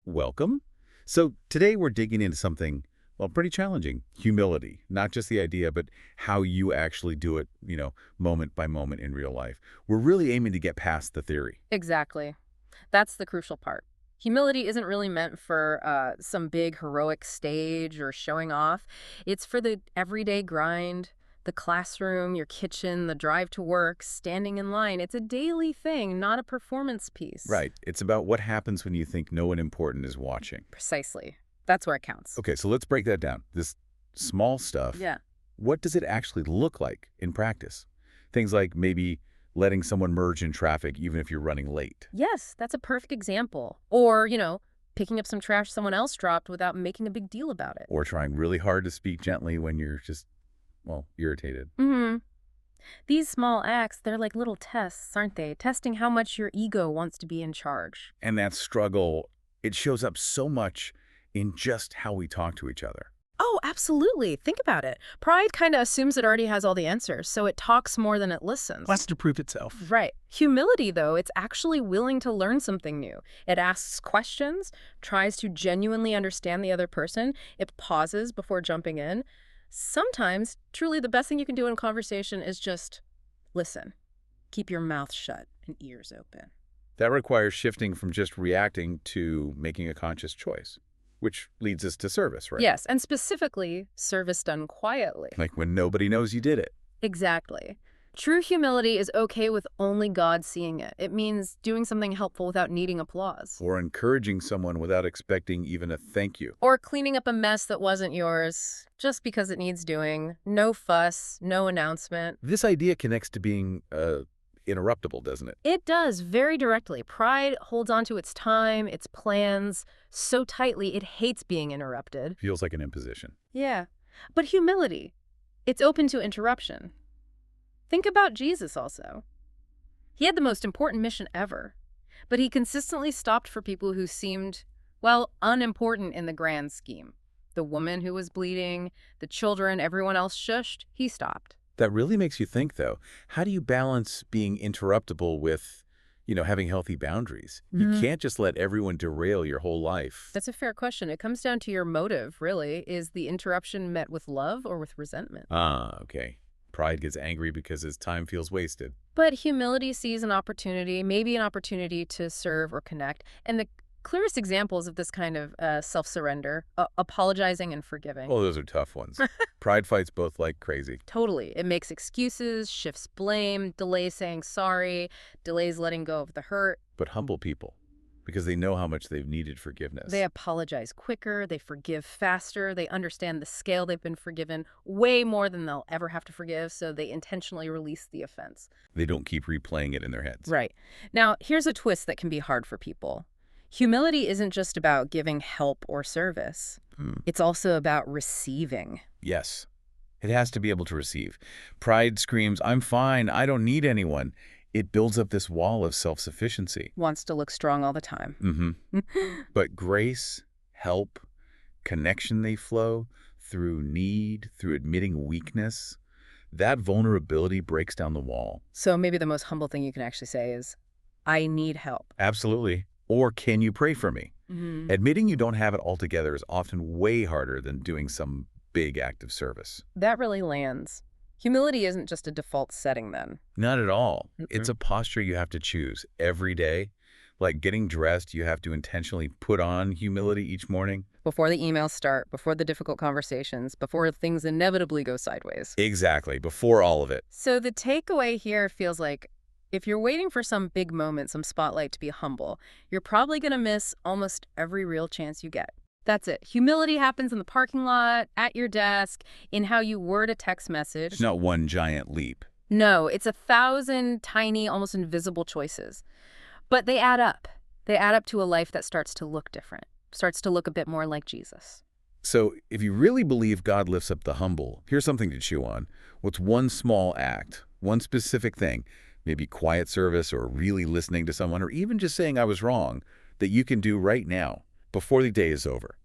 Welcome. So today we're digging into something, well, pretty challenging. Humility. Not just the idea, but how you actually do it, moment by moment in real life. We're really aiming to get past the theory. Exactly. That's the crucial part. Humility isn't really meant for some big heroic stage or showing off. It's for the everyday grind, the classroom, your kitchen, the drive to work, standing in line. It's a daily thing, not a performance piece. Right. It's about what happens when you think no one important is watching. Precisely. That's where it counts. Okay, so let's break that down. This small stuff, Yeah. what does it actually look like in practice? Things like maybe letting someone merge in traffic even if you're running late. Yes, that's a perfect example. Or, picking up some trash someone else dropped without making a big deal about it. Or trying really hard to speak gently when you're just, well, irritated. Mm-hmm. These small acts, they're like little tests, aren't they? Testing how much your ego wants to be in charge. And that struggle, it shows up so much in just how we talk to each other. Oh, absolutely. Think about it. Pride kind of assumes it already has all the answers, so it talks more than it listens. Wants to prove itself. Right. Humility, though, it's actually willing to learn something new. It asks questions, tries to genuinely understand the other person. It pauses before jumping in. Sometimes, truly, the best thing you can do in conversation is just listen. Keep your mouth shut and ears open. That requires shifting from just reacting to making a conscious choice, which leads us to service, right? Yes, and specifically, service done quietly. Like when nobody knows you did it. Exactly. True humility is okay with only God seeing it. It means doing something helpful without needing applause. Or encouraging someone without expecting even a thank you. Or cleaning up a mess that wasn't yours, just because it needs doing. No fuss, no announcement. This idea connects to being interruptible, doesn't it? It does, very directly. Pride holds on to its time, its plans, so tightly it hates being interrupted. Feels like an imposition. Yeah. But humility, it's open to interruption. Think about Jesus also. He had the most important mission ever, but he consistently stopped for people who seemed, well, unimportant in the grand scheme. The woman who was bleeding, the children, everyone else shushed, he stopped. That really makes you think, though. How do you balance being interruptible with, having healthy boundaries? You can't just let everyone derail your whole life. That's a fair question. It comes down to your motive, really. Is the interruption met with love or with resentment? Ah, okay. Pride gets angry because his time feels wasted. But humility sees an opportunity, maybe an opportunity to serve or connect. And the clearest examples of this kind of self-surrender, apologizing and forgiving. Oh, those are tough ones. Pride fights both like crazy. Totally. It makes excuses, shifts blame, delays saying sorry, delays letting go of the hurt. But humble people, because they know how much they've needed forgiveness. They apologize quicker, they forgive faster, they understand the scale they've been forgiven way more than they'll ever have to forgive, so they intentionally release the offense. They don't keep replaying it in their heads. Right. Now, here's a twist that can be hard for people. Humility isn't just about giving help or service. It's also about receiving. Yes. It has to be able to receive. Pride screams, I'm fine, I don't need anyone. It builds up this wall of self-sufficiency. Wants to look strong all the time. But grace, help, connection, they flow through need, through admitting weakness. That vulnerability breaks down the wall. So maybe the most humble thing you can actually say is, I need help. Absolutely. Or can you pray for me? Admitting you don't have it all together is often way harder than doing some big act of service. That really lands. Humility isn't just a default setting then. Not at all. It's a posture you have to choose every day. Like getting dressed, you have to intentionally put on humility each morning. Before the emails start, before the difficult conversations, before things inevitably go sideways. Exactly, before all of it. So the takeaway here feels like if you're waiting for some big moment, some spotlight to be humble, you're probably going to miss almost every real chance you get. That's it. Humility happens in the parking lot, at your desk, in how you word a text message. It's not one giant leap. No, it's 1,000 tiny, almost invisible choices. But they add up. They add up to a life that starts to look different, starts to look a bit more like Jesus. So if you really believe God lifts up the humble, here's something to chew on. What's one small act, one specific thing, maybe quiet service or really listening to someone or even just saying I was wrong, that you can do right now before the day is over?